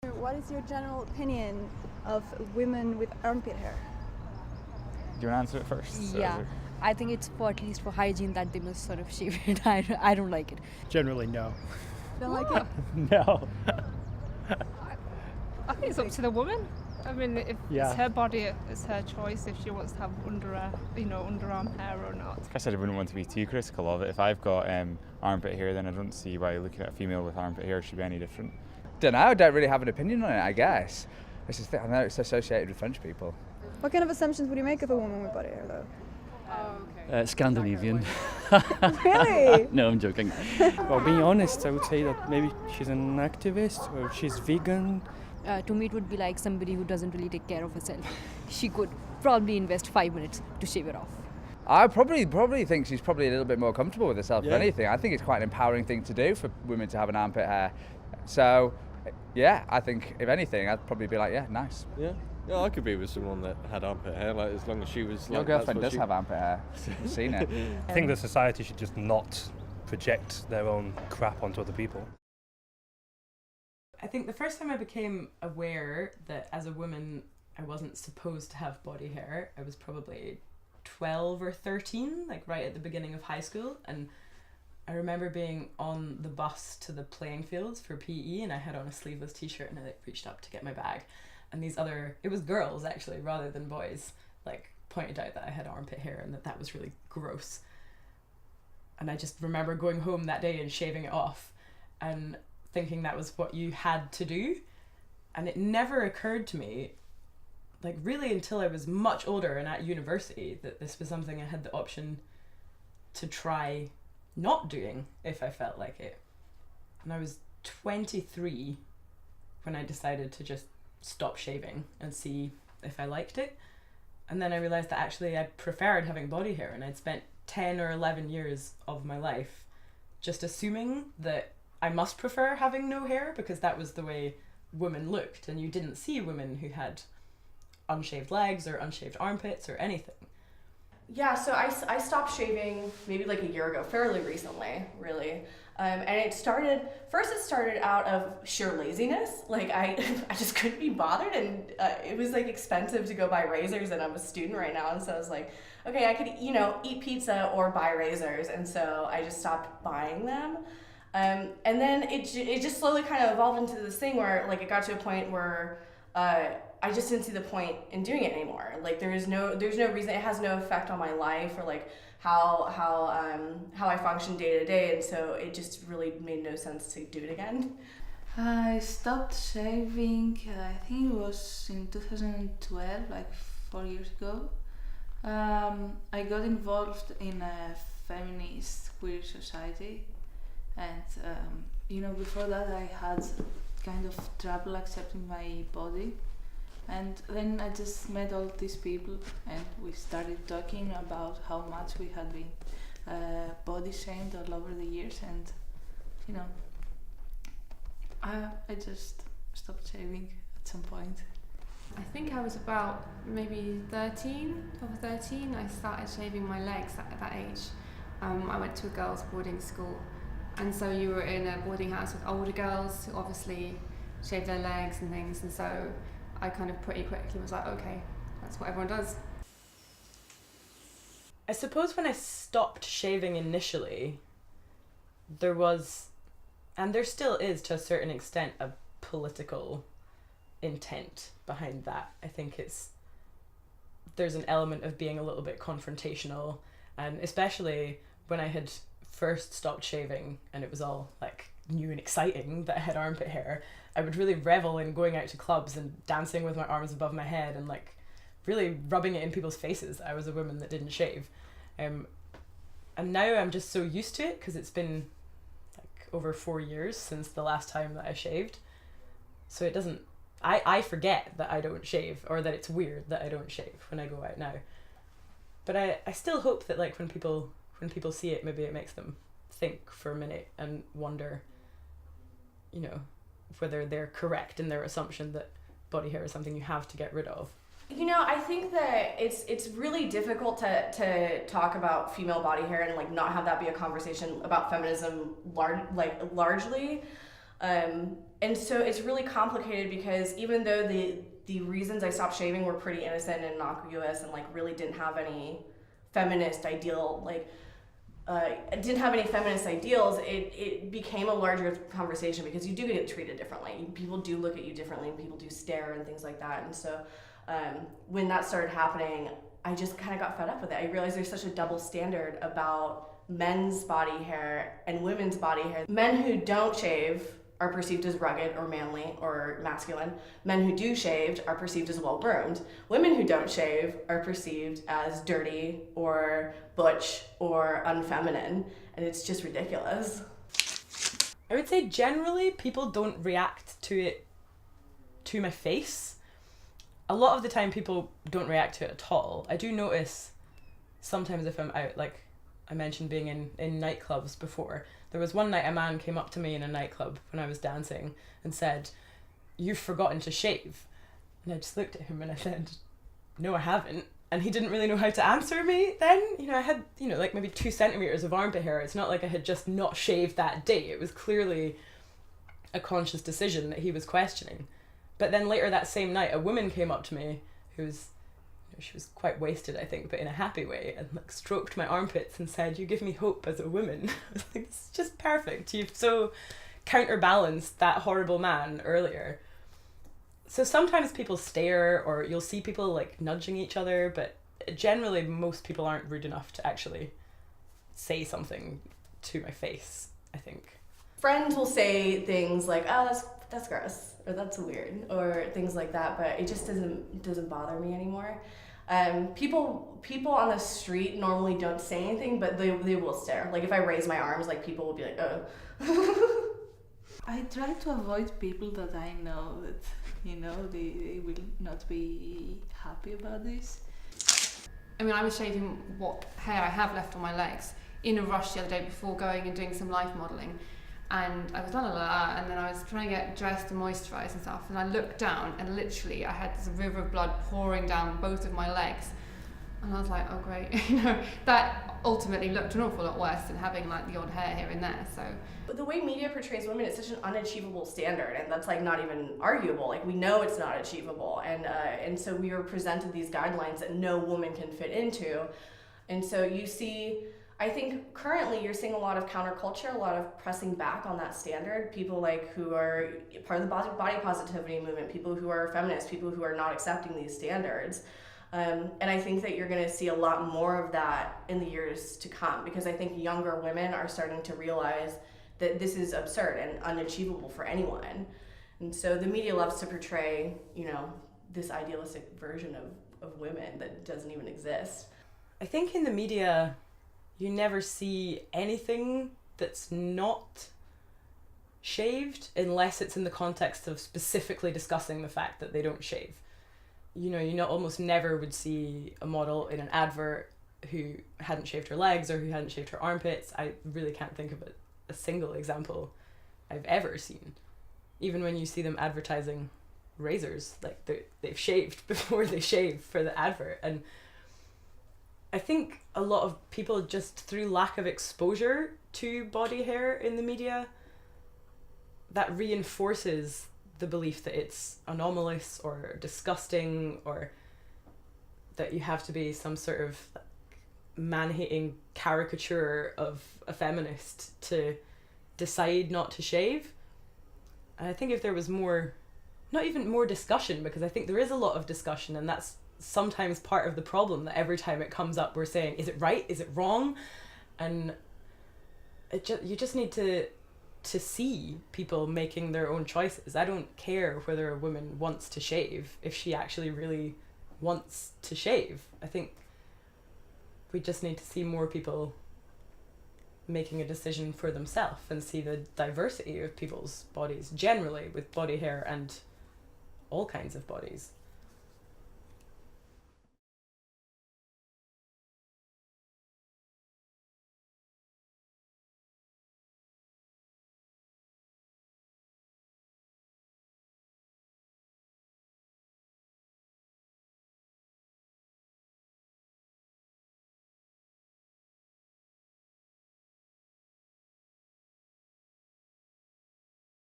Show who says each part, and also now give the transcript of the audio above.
Speaker 1: What is your general opinion of women with armpit hair?
Speaker 2: Do you want to answer it first?
Speaker 3: Yeah, I think it's for at least for hygiene that they must sort of shave it. I don't like it.
Speaker 4: Generally, no.
Speaker 1: Don't like it?
Speaker 4: No.
Speaker 5: I think it's up to the woman. I mean, if
Speaker 4: Yeah.
Speaker 5: it's her body, it's her choice if she wants to have underarm hair or not.
Speaker 2: Like I said, I wouldn't want to be too critical of it. If I've got armpit hair, then I don't see why looking at a female with armpit hair should be any different.
Speaker 6: Don't know, I don't really have an opinion on it, I guess. It's just, I know it's associated with French people.
Speaker 1: What kind of assumptions would you make of a woman with body hair, though?
Speaker 7: Scandinavian.
Speaker 1: Really?
Speaker 7: No, I'm joking.
Speaker 4: Well, being honest, I would say that maybe she's an activist or she's vegan.
Speaker 3: To me, it would be like somebody who doesn't really take care of herself. She could probably invest 5 minutes to shave it off.
Speaker 6: I probably think she's probably a little bit more comfortable with herself, if
Speaker 4: Yeah.
Speaker 6: anything. I think it's quite an empowering thing to do for women to have an armpit hair. So, yeah, I think, if anything, I'd probably be like, yeah, nice.
Speaker 8: Yeah, I could be with someone that had armpit hair, like as long as she was.
Speaker 6: Your
Speaker 8: like,
Speaker 6: girlfriend
Speaker 8: that's
Speaker 6: does
Speaker 8: what
Speaker 6: have armpit hair. I've seen it.
Speaker 4: I think the society should just not project their own crap onto other people.
Speaker 9: I think the first time I became aware that as a woman I wasn't supposed to have body hair, I was probably 12 or 13, like right at the beginning of high school, and I remember being on the bus to the playing fields for PE and I had on a sleeveless t-shirt and I reached up to get my bag, and it was girls actually rather than boys, pointed out that I had armpit hair and that was really gross. And I just remember going home that day and shaving it off and thinking that was what you had to do, and it never occurred to me really until I was much older and at university that this was something I had the option to try not doing if I felt like it. And I was 23 when I decided to just stop shaving and see if I liked it, and then I realized that actually I preferred having body hair, and I'd spent 10 or 11 years of my life just assuming that I must prefer having no hair because that was the way women looked, and you didn't see women who had unshaved legs or unshaved armpits or anything.
Speaker 10: Yeah, so I stopped shaving maybe like a year ago, fairly recently, really. And it started out of sheer laziness. I just couldn't be bothered, and it was expensive to go buy razors, and I'm a student right now, and so I was like, okay, I could eat pizza or buy razors, and so I just stopped buying them. And then it just slowly kind of evolved into this thing where it got to a point where I just didn't see the point in doing it anymore. There's no reason. It has no effect on my life or how I function day to day, and so it just really made no sense to do it again.
Speaker 11: I stopped shaving, I think it was in 2012, 4 years ago. I got involved in a feminist queer society, and before that I had kind of trouble accepting my body. And then I just met all these people and we started talking about how much we had been body shamed all over the years, and I just stopped shaving at some point.
Speaker 12: I think I was about maybe 13, 12 or 13. I started shaving my legs at that age. I went to a girls' boarding school, and so you were in a boarding house with older girls who obviously shave their legs and things, and so I kind of pretty quickly was like, okay, that's what everyone does.
Speaker 9: I suppose when I stopped shaving initially, there was, and there still is to a certain extent, a political intent behind that. I think there's an element of being a little bit confrontational, and especially when I had first stopped shaving and it was all new and exciting that I had armpit hair, I would really revel in going out to clubs and dancing with my arms above my head and really rubbing it in people's faces. I was a woman that didn't shave. And now I'm just so used to it because it's been over 4 years since the last time that I shaved. So it doesn't, I forget that I don't shave, or that it's weird that I don't shave when I go out now. But I still hope that when people see it, maybe it makes them think for a minute and wonder, whether they're correct in their assumption that body hair is something you have to get rid of.
Speaker 10: I think that it's really difficult to talk about female body hair and not have that be a conversation about feminism largely. And so it's really complicated because even though the reasons I stopped shaving were pretty innocent and innocuous and like really didn't have any feminist ideal, like didn't have any feminist ideals, it became a larger conversation because you do get treated differently. People do look at you differently and people do stare and things like that. And so when that started happening, I just kind of got fed up with it. I realized there's such a double standard about men's body hair and women's body hair. Men who don't shave are perceived as rugged or manly or masculine. Men who do shave are perceived as well-groomed. Women who don't shave are perceived as dirty or butch or unfeminine, and it's just ridiculous.
Speaker 9: I would say generally people don't react to it, to my face. A lot of the time people don't react to it at all. I do notice sometimes if I'm out, like I mentioned being in nightclubs before. There was one night a man came up to me in a nightclub when I was dancing and said, "You've forgotten to shave." And I just looked at him and I said, "No, I haven't." And he didn't really know how to answer me then. You know, I had, you know, like maybe 2 centimeters of armpit hair. It's not like I had just not shaved that day. It was clearly a conscious decision that he was questioning. But then later that same night, a woman came up to me who was, she was quite wasted, I think, but in a happy way, and like stroked my armpits and said, "You give me hope as a woman." I was like, "It's just perfect. You've so counterbalanced that horrible man earlier." So sometimes people stare, or you'll see people like nudging each other, but generally most people aren't rude enough to actually say something to my face, I think.
Speaker 10: Friends will say things like, "Oh, that's gross," or "That's weird," or things like that, but it just doesn't bother me anymore. People on the street normally don't say anything, but they will stare. Like if I raise my arms, like people will be like, "Oh."
Speaker 11: I try to avoid people that I know that, you know, they will not be happy about this.
Speaker 12: I mean, I was shaving what hair I have left on my legs in a rush the other day before going and doing some life modelling. And I was and then I was trying to get dressed and moisturised and stuff, and I looked down and literally I had this river of blood pouring down both of my legs, and I was like, oh great. You know, that ultimately looked an awful lot worse than having like the odd hair here and there. So
Speaker 10: But the way media portrays women is such an unachievable standard, and that's like not even arguable. Like we know it's not achievable, and so we are presented these guidelines that no woman can fit into, and so you see, I think currently you're seeing a lot of counterculture, a lot of pressing back on that standard. People like who are part of the body positivity movement, people who are feminists, people who are not accepting these standards. And I think that you're going to see a lot more of that in the years to come, because I think younger women are starting to realize that this is absurd and unachievable for anyone. And so the media loves to portray, you know, this idealistic version of women that doesn't even exist.
Speaker 9: I think in the media, you never see anything that's not shaved unless it's in the context of specifically discussing the fact that they don't shave. You know, almost never would see a model in an advert who hadn't shaved her legs or who hadn't shaved her armpits. I really can't think of a single example I've ever seen. Even when you see them advertising razors, like they've shaved before they shave for the advert. And I think a lot of people, just through lack of exposure to body hair in the media, that reinforces the belief that it's anomalous or disgusting, or that you have to be some sort of man-hating caricature of a feminist to decide not to shave. And I think if there was more, not even more discussion, because I think there is a lot of discussion, and that's sometimes part of the problem, that every time it comes up we're saying, is it right, is it wrong? And you just need to see people making their own choices. I don't care whether a woman wants to shave if she actually really wants to shave. I think we just need to see more people making a decision for themselves and see the diversity of people's bodies generally, with body hair and all kinds of bodies.